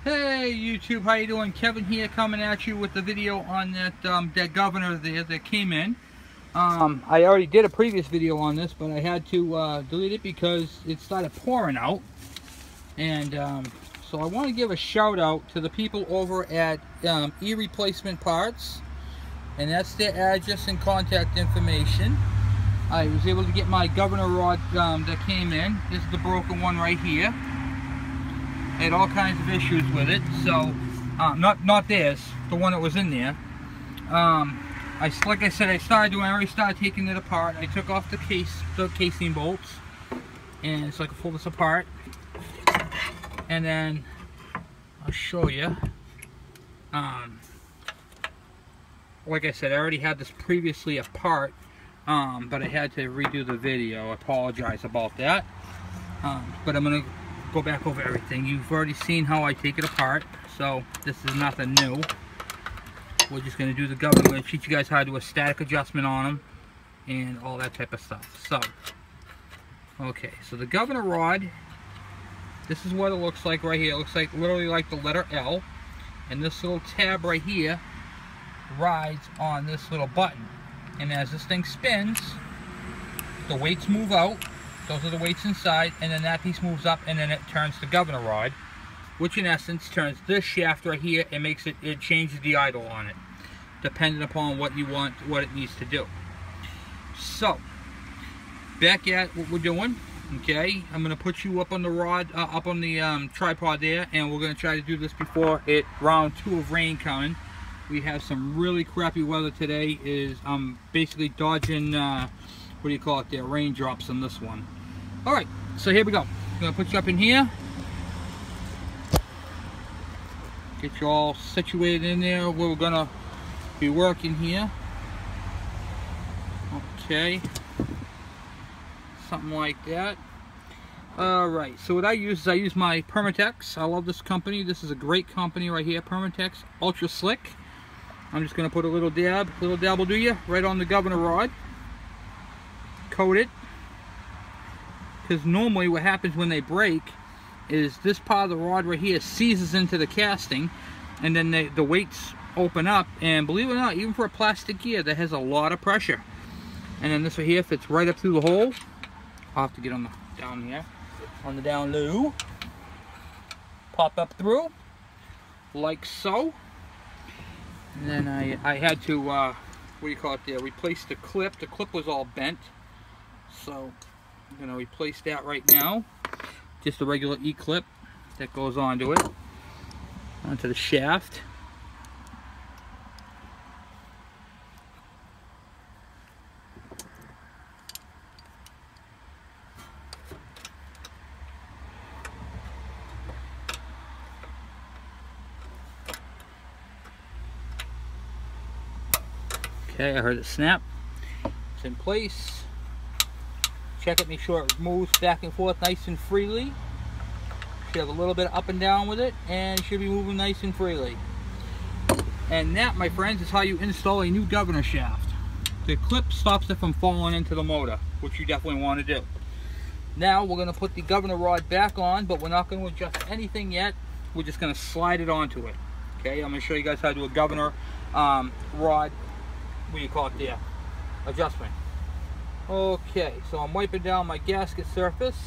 Hey YouTube, how you doing? Kevin here, coming at you with the video on that governor there that came in. I already did a previous video on this, but I had to delete it because it started pouring out. And so I want to give a shout out to the people over at E-Replacement Parts, and that's their address and contact information. I was able to get my governor rod that came in. This is the broken one right here. I had all kinds of issues with it, so not theirs, the one that was in there. Like I said, I already started taking it apart. I took off the casing bolts, and so I can pull this apart, and then I'll show you. Like I said, I already had this previously apart, but I had to redo the video. I apologize about that, but I'm gonna go back over everything. You've already seen how I take it apart, so this is nothing new. We're just going to do the governor. I'm going to teach you guys how to do a static adjustment on them and all that type of stuff. So, okay, so the governor rod, this is what it looks like right here. It looks like literally like the letter L, and this little tab right here rides on this little button, and as this thing spins, the weights move out. Those are the weights inside, and then that piece moves up, and then it turns the governor rod, which in essence turns this shaft right here and makes it changes the idle on it, depending upon what you want, what it needs to do. So, back at what we're doing, okay, I'm going to put you up on the rod, up on the tripod there, and we're going to try to do this before round 2 of rain coming. We have some really crappy weather today. I'm basically dodging, what do you call it there, raindrops on this one. Alright, so here we go. I'm going to put you up in here. Get you all situated in there where we're going to be working here. Okay. Something like that. Alright, so what I use is my Permatex. I love this company. This is a great company right here, Permatex Ultra Slick. I'm just going to put a little dab will do you, right on the governor rod. Coat it, because normally what happens when they break is this part of the rod right here seizes into the casting, and then the weights open up, and believe it or not, even for a plastic gear, that has a lot of pressure. And then this right here fits right up through the hole. I'll have to get on the down here, on the down low. Pop up through, like so. And then I had to, what do you call it there, replace the clip. The clip was all bent. So I'm going to replace that right now. Just a regular E-clip that goes onto it, onto the shaft. Okay, I heard it snap. It's in place. Check it, make sure it moves back and forth nice and freely. Should have a little bit up and down with it, and it should be moving nice and freely. And that, my friends, is how you install a new governor shaft. The clip stops it from falling into the motor, which you definitely want to do. Now we're going to put the governor rod back on, but we're not going to adjust anything yet. We're just going to slide it onto it. Okay, I'm going to show you guys how to do a governor rod, what do you call it there, adjustment. Okay, so I'm wiping down my gasket surface.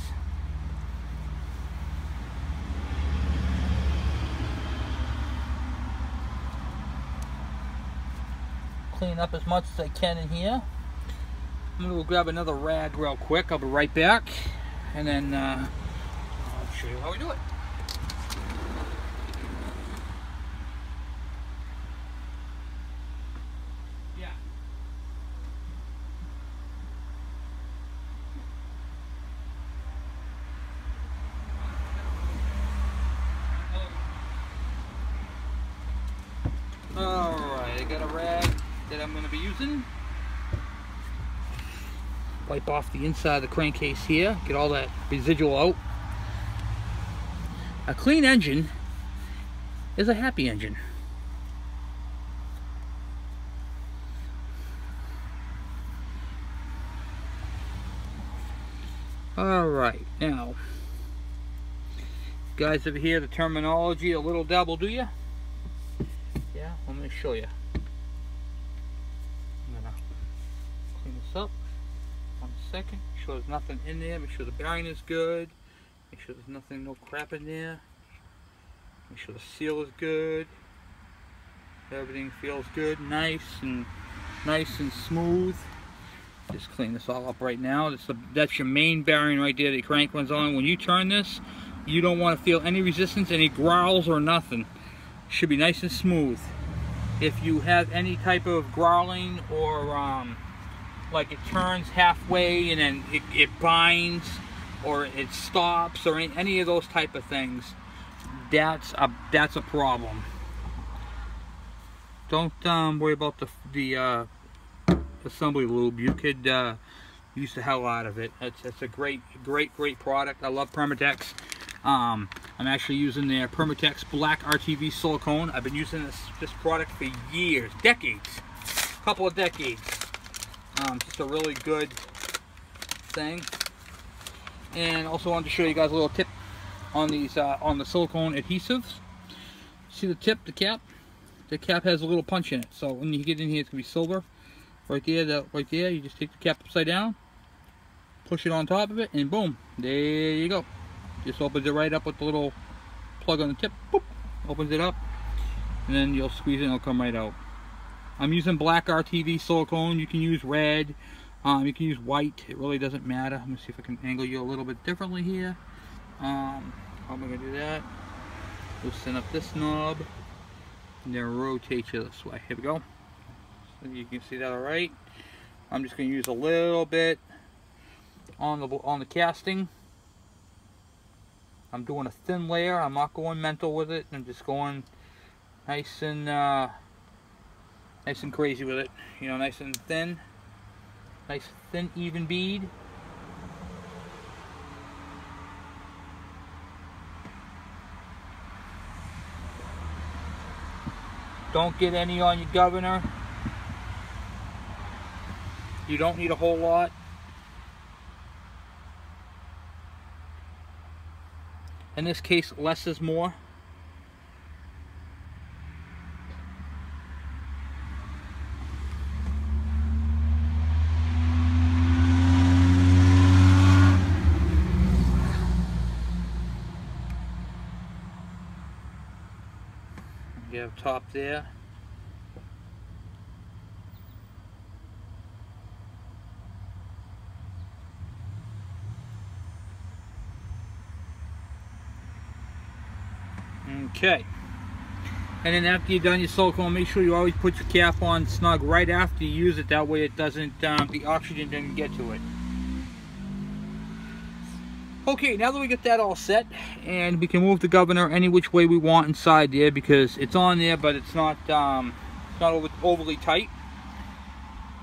Clean up as much as I can in here. I'm going to go grab another rag real quick. I'll be right back, and then I'll show you how we do it. Alright, I got a rag that I'm going to be using. Wipe off the inside of the crankcase here, get all that residual out. A clean engine is a happy engine. Alright, now Guys ever hear the terminology a little double, do you? Yeah, let me show you. I'm gonna clean this up. 1 second. Make sure there's nothing in there. Make sure the bearing is good. Make sure there's nothing, no crap in there. Make sure the seal is good. Everything feels good, nice and smooth. Just clean this all up right now. That's your main bearing right there. The crank one's on. When you turn this, you don't want to feel any resistance, any growls or nothing. Should be nice and smooth. If you have any type of growling or like it turns halfway and then it binds or it stops or any of those type of things, that's a problem. Don't worry about the assembly lube. You could use the hell out of it. It's a great product. I love Permatex. I'm actually using their Permatex Black RTV silicone. I've been using this product for years, decades, a couple of decades. Just a really good thing. And also wanted to show you guys a little tip on these on the silicone adhesives. See the tip, the cap? The cap has a little punch in it. So when you get in here, it's gonna be silver. Right there, right there. You just take the cap upside down, push it on top of it, and boom, there you go. Just opens it right up with the little plug on the tip. Boop, opens it up, and then you'll squeeze it and it'll come right out. I'm using black RTV silicone. You can use red. You can use white. It really doesn't matter. Let me see if I can angle you a little bit differently here. How am I going to do that? Loosen up this knob and then rotate you this way. Here we go. So you can see that all right. I'm just going to use a little bit on the casting. I'm doing a thin layer. I'm not going mental with it. I'm just going nice and crazy with it. You know, nice and thin. Nice thin even bead. Don't get any on your governor. You don't need a whole lot. In this case, less is more. You have top there. Okay. And then after you've done your silicone, make sure you always put your cap on snug right after you use it. That way it doesn't, the oxygen doesn't get to it. Okay, now that we get that all set, and we can move the governor any which way we want inside there because it's on there, but it's not overly tight.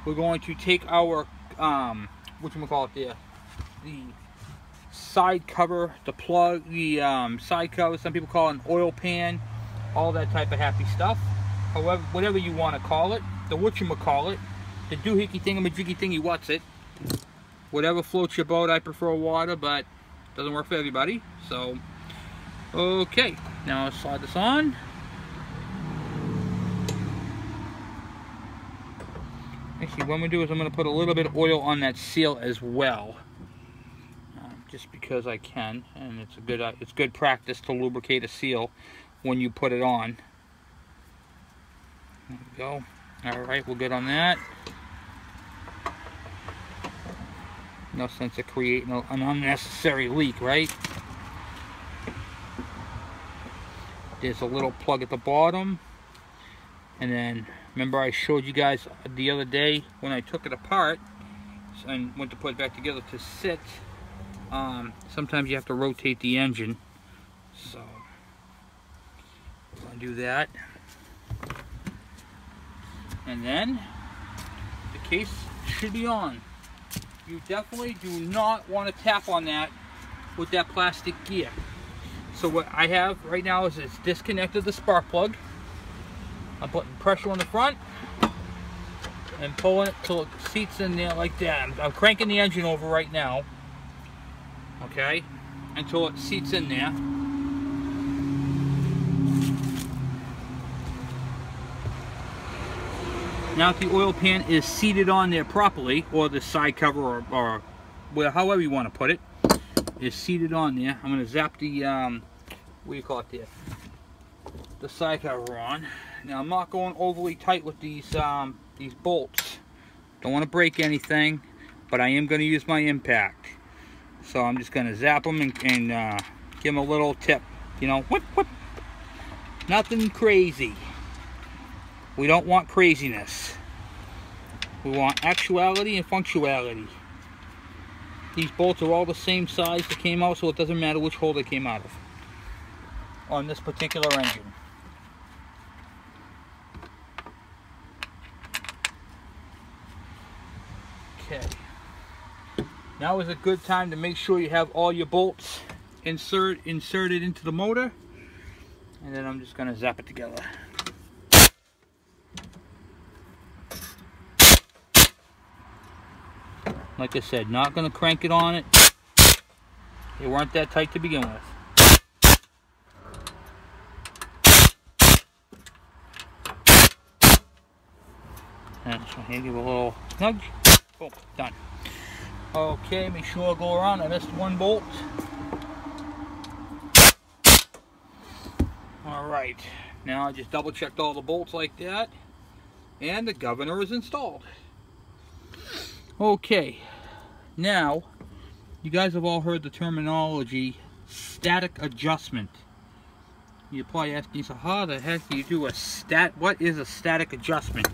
We're going to take our whatchamacallit there, the side cover, the plug, the side cover. Some people call it an oil pan, all that type of happy stuff. However, whatever you want to call it, the whatchamacallit, the doohickey thingamajiggy thingy what's it. Whatever floats your boat. I prefer water, but doesn't work for everybody. So, okay, now let's slide this on. Actually, what I'm gonna do is I'm gonna put a little bit of oil on that seal as well, just because I can, and it's good practice to lubricate a seal when you put it on. There we go. All right, we're good on that. No sense of creating an unnecessary leak, right? There's a little plug at the bottom. And then, remember I showed you guys the other day when I took it apart and went to put it back together to sit. Sometimes you have to rotate the engine. So, I'm going to do that. And then, the case should be on. You definitely do not want to tap on that with that plastic gear. So what I have right now is it's disconnected the spark plug. I'm putting pressure on the front and pulling it till it seats in there like that. I'm cranking the engine over right now, okay, until it seats in there. Now if the oil pan is seated on there properly, or the side cover, or however you want to put it, is seated on there, I'm going to zap the, what do you call it there? The side cover on. Now I'm not going overly tight with these bolts. Don't want to break anything, but I am going to use my impact. So I'm just going to zap them and give them a little tip. You know, whip, whip. Nothing crazy. We don't want craziness. We want actuality and functionality. These bolts are all the same size that came out, so it doesn't matter which hole they came out of on this particular engine. Okay. Now is a good time to make sure you have all your bolts inserted into the motor, and then I'm just going to zap it together. Like I said, not going to crank it on it. They weren't that tight to begin with. And just going to give it a little nudge. Boom, done. Okay, make sure I go around. I missed one bolt. Alright, now I just double checked all the bolts like that, and the governor is installed. Okay, now you guys have all heard the terminology static adjustment. You probably asking yourself, how the heck do you do what is a static adjustment?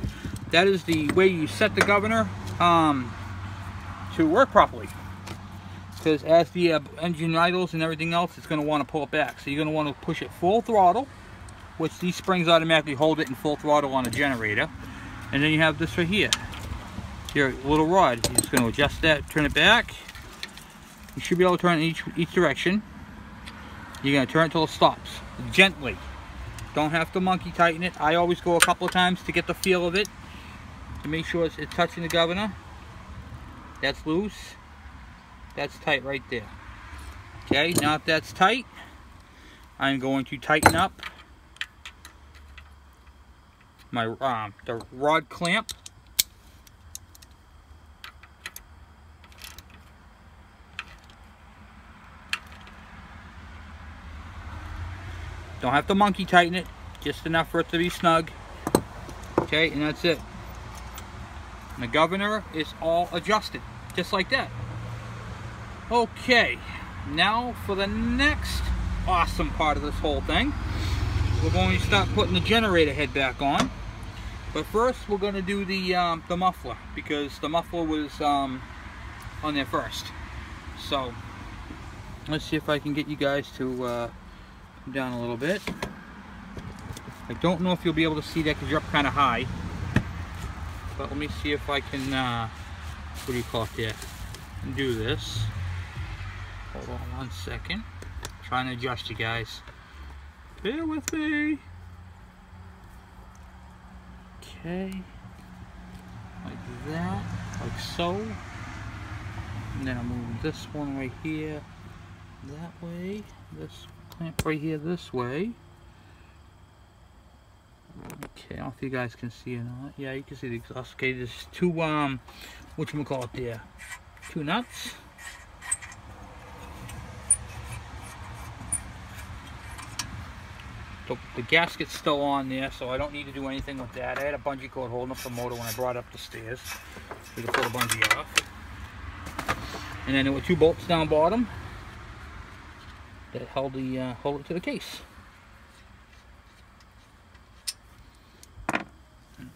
That is the way you set the governor to work properly. Because as the engine idles and everything else, it's going to want to pull it back. So you're going to want to push it full throttle, which these springs automatically hold it in full throttle on a generator. And then you have this right here. Your little rod. You're just going to adjust that, turn it back. You should be able to turn it in each direction. You're going to turn it until it stops. Gently. Don't have to monkey tighten it. I always go a couple of times to get the feel of it, to make sure it's touching the governor. That's loose. That's tight right there. Okay, now if that's tight, I'm going to tighten up my the rod clamp. Don't have to monkey tighten it, just enough for it to be snug. Okay, and that's it. And the governor is all adjusted, just like that. Okay, now for the next awesome part of this whole thing, we're going to start putting the generator head back on. But first, we're going to do the muffler, because the muffler was on there first. So let's see if I can get you guys to come down a little bit. I don't know if you'll be able to see that because you're up kind of high. But let me see if I can, what do you call it there? Do this. Hold on 1 second. I'm trying to adjust you guys. Bear with me. Okay. Like that. Like so. And then I'm moving this one right here that way. This clamp right here this way. Okay, I don't know if you guys can see or not. Yeah, you can see the exhaust. Okay, there's two, whatchamacallit there? Two nuts. The gasket's still on there, so I don't need to do anything with that. I had a bungee cord holding up the motor when I brought it up the stairs. We can pull the bungee off. And then there were two bolts down bottom that held it to the case.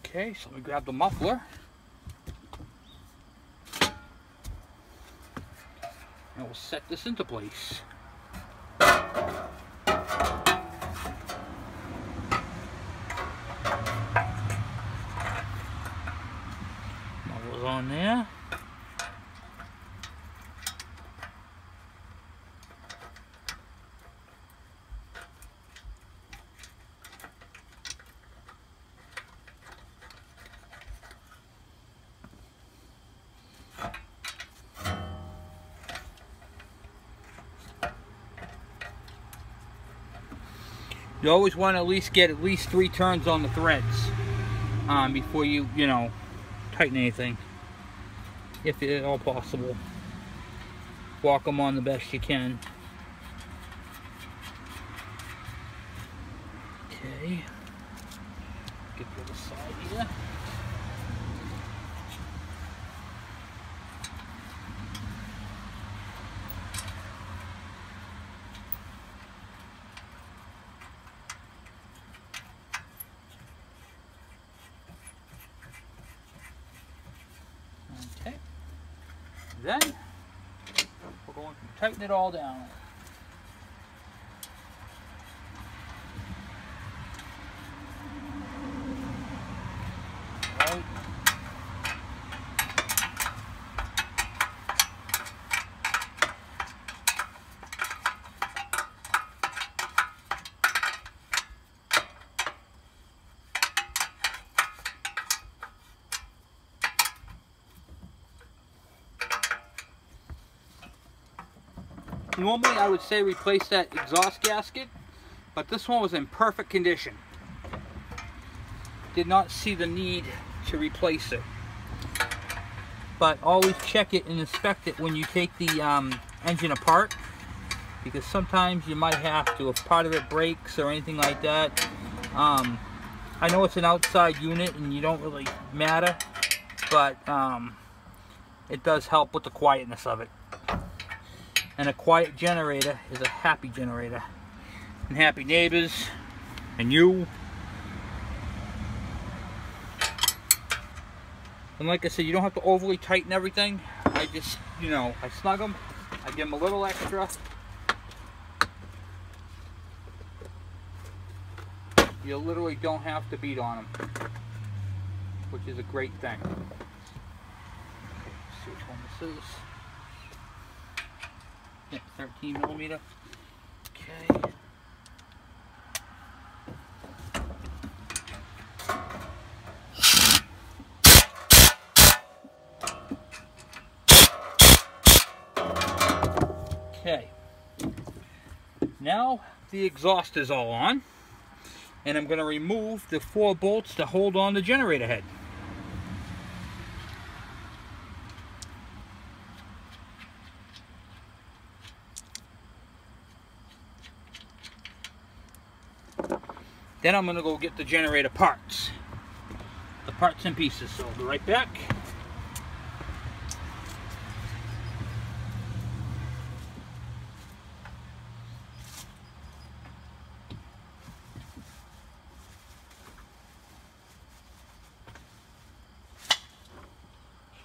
Okay, so let me grab the muffler. And we'll set this into place. Muffler's on there. You always want to at least get 3 turns on the threads. before you, tighten anything, if at all possible. Walk them on the best you can. Okay. Get the other side here. Okay. Then we're going to tighten it all down. Right. Normally I would say replace that exhaust gasket, but this one was in perfect condition. Did not see the need to replace it. But always check it and inspect it when you take the engine apart, because sometimes you might have to if part of it breaks or anything like that. I know it's an outside unit and you don't really matter, but it does help with the quietness of it. And a quiet generator is a happy generator. And happy neighbors, and you. And like I said, you don't have to overly tighten everything. I just, I snug them. I give them a little extra. You literally don't have to beat on them, which is a great thing. Okay, let's see which one this is. Yeah, 13 millimeter. Okay. Okay. Now the exhaust is all on, and I'm going to remove the 4 bolts to hold on the generator head. Then I'm going to go get the generator parts. The parts and pieces. So I'll be right back.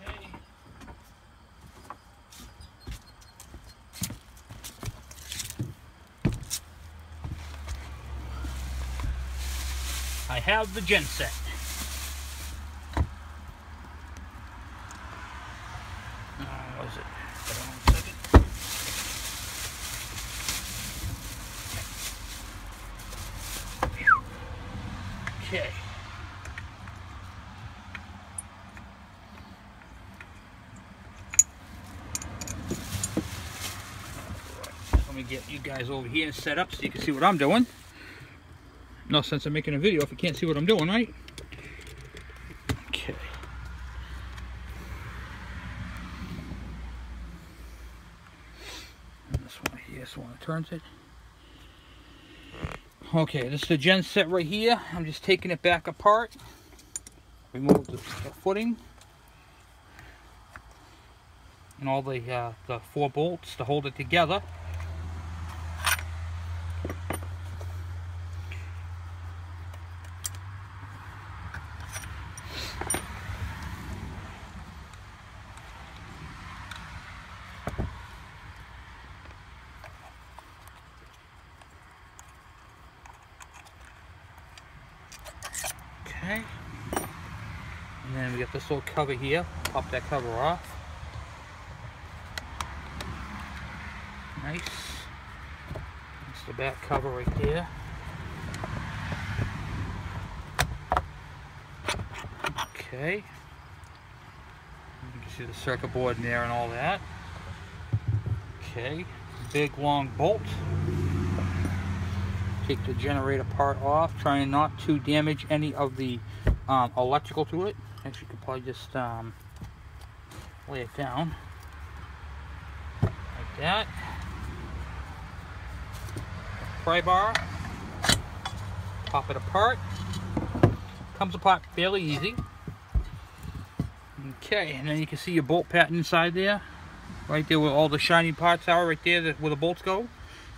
Okay. I have the gen set. What is it? Hold on a second. Okay. Let me get you guys over here and set up so you can see what I'm doing. No sense in making a video if you can't see what I'm doing, right? Okay. And this one here, this one turns it. Okay, this is the gen set right here. I'm just taking it back apart. Remove the footing. And all the 4 bolts to hold it together. Okay, and then we got this little cover here. Pop that cover off. Nice. That's the back cover right there. Okay. You can see the circuit board in there and all that. Okay, big long bolt. Take the generator part off, trying not to damage any of the electrical to it. Actually, you could probably just lay it down like that. Pry bar, pop it apart. Comes apart fairly easy. Okay, and then you can see your bolt pattern inside there, right there where all the shiny parts are, right there where the bolts go.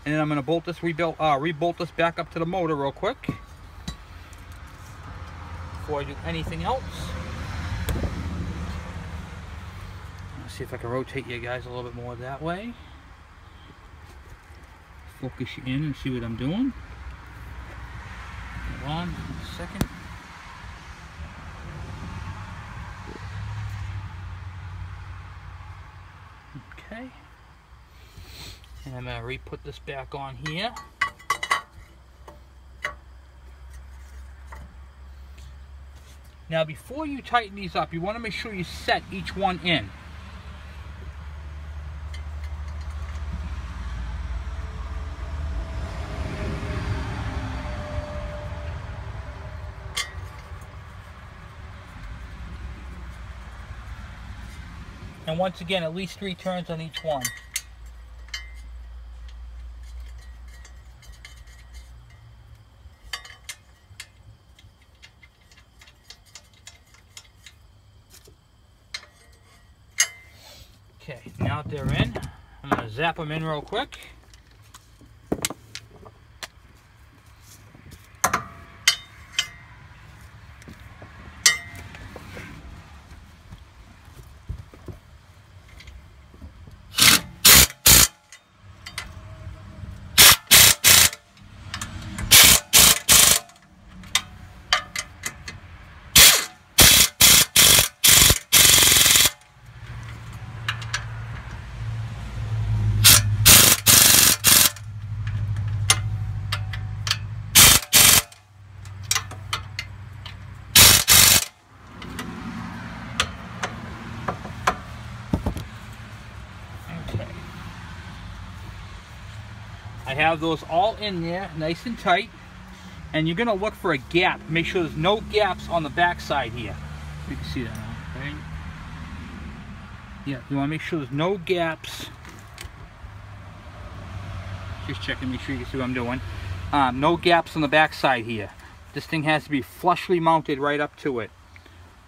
And then I'm going to bolt this, re-bolt this back up to the motor real quick before I do anything else. Let's see if I can rotate you guys a little bit more that way. Focus you in and see what I'm doing. Hold on a second. Okay. And I'm going to re-put this back on here. Now before you tighten these up, you want to make sure you set each one in. And once again, at least 3 turns on each one. Okay, now that they're in, I'm going to zap them in real quick. I have those all in there, nice and tight, and you're going to look for a gap. Make sure there's no gaps on the back side here. You can see that now, right? Yeah, you want to make sure there's no gaps. Just checking, make sure you can see what I'm doing. No gaps on the back side here. This thing has to be flushly mounted right up to it.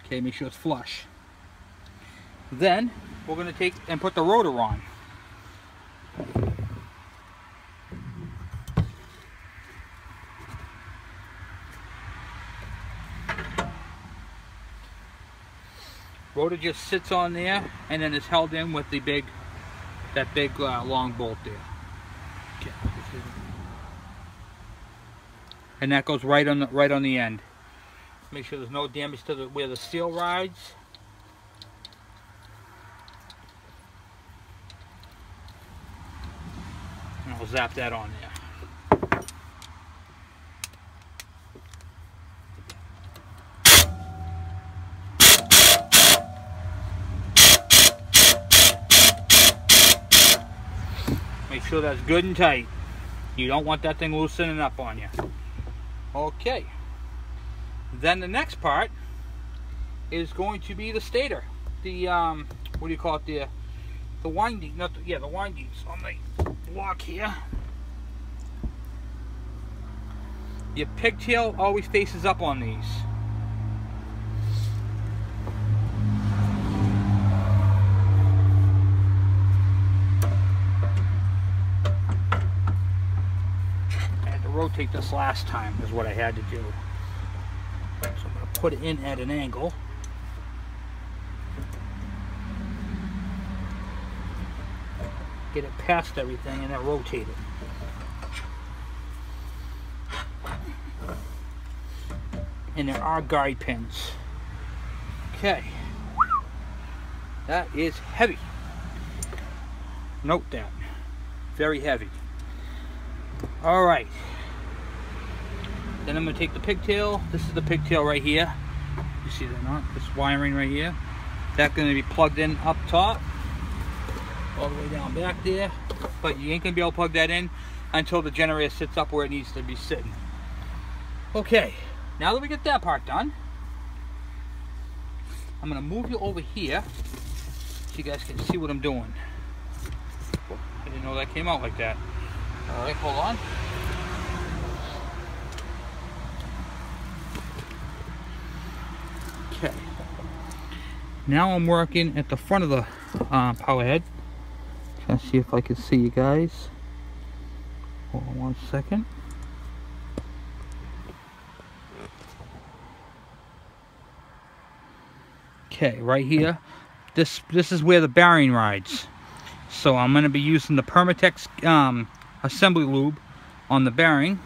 Okay, make sure it's flush. Then, we're going to take and put the rotor on. Rotor just sits on there and then is held in with the that big long bolt there. Okay. And that goes right on the end. Make sure there's no damage to where the steel rides. And I'll zap that on there. Make sure that's good and tight. You don't want that thing loosening up on you. Okay. Then the next part is going to be the stator. The what do you call it? The winding, the windings on the block here. Your pigtail always faces up on these. Rotate this last time is what I had to do. So I'm going to put it in at an angle. Get it past everything and then rotate it. And there are guide pins. Okay. That is heavy. Note that. Very heavy. Alright. Then I'm going to take the pigtail. This is the pigtail right here. You see that not? This wiring right here. That's going to be plugged in up top. All the way down back there. But you ain't going to be able to plug that in until the generator sits up where it needs to be sitting. Okay. Now that we get that part done, I'm going to move you over here so you guys can see what I'm doing. I didn't know that came out like that. Alright, hold on. Okay. Now I'm working at the front of the power head. Trying to see if I can see you guys. Hold on 1 second. Okay, right here. This is where the bearing rides. So I'm going to be using the Permatex assembly lube on the bearing.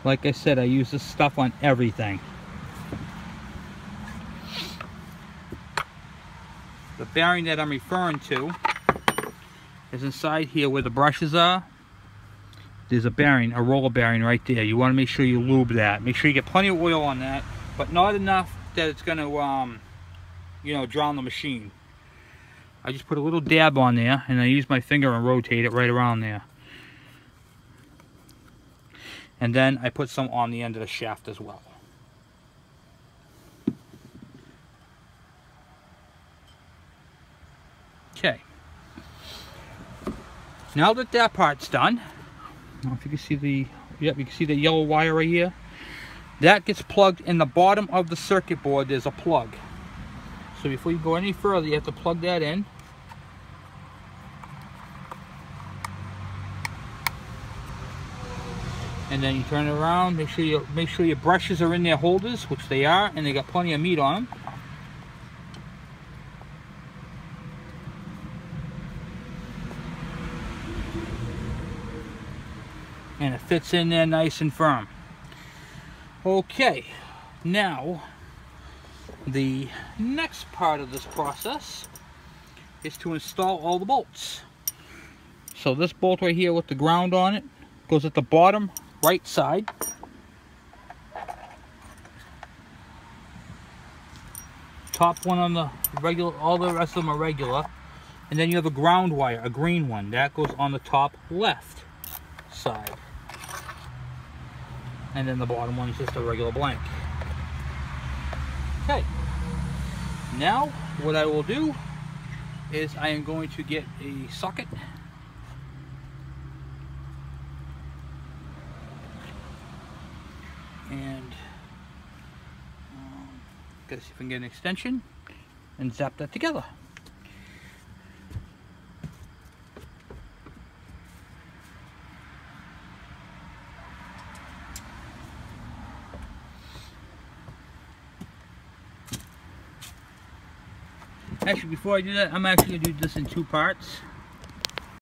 Like I said, I use this stuff on everything. The bearing that I'm referring to is inside here where the brushes are. There's a bearing, a roller bearing right there. You want to make sure you lube that. Make sure you get plenty of oil on that, but not enough that it's going to, you know, drown the machine. I just put a little dab on there, and I use my finger and rotate it right around there. And then I put some on the end of the shaft as well. Okay. Now that that part's done, I don't know if you can see the, yep, you can see the yellow wire right here. That gets plugged in the bottom of the circuit board. There's a plug. So before you go any further, you have to plug that in. And then you turn it around. Make sure your brushes are in their holders, which they are, and they got plenty of meat on them. And it fits in there nice and firm. Okay, now the next part of this process is to install all the bolts. So this bolt right here with the ground on it goes at the bottom right side. Top one on the regular, all the rest of them are regular. And then you have a ground wire, a green one, that goes on the top left side. And then the bottom one is just a regular blank. Okay. Now, what I will do is I am going to get a socket. And gotta see if I can get an extension and zap that together. Actually, before I do that, I'm actually going to do this in two parts.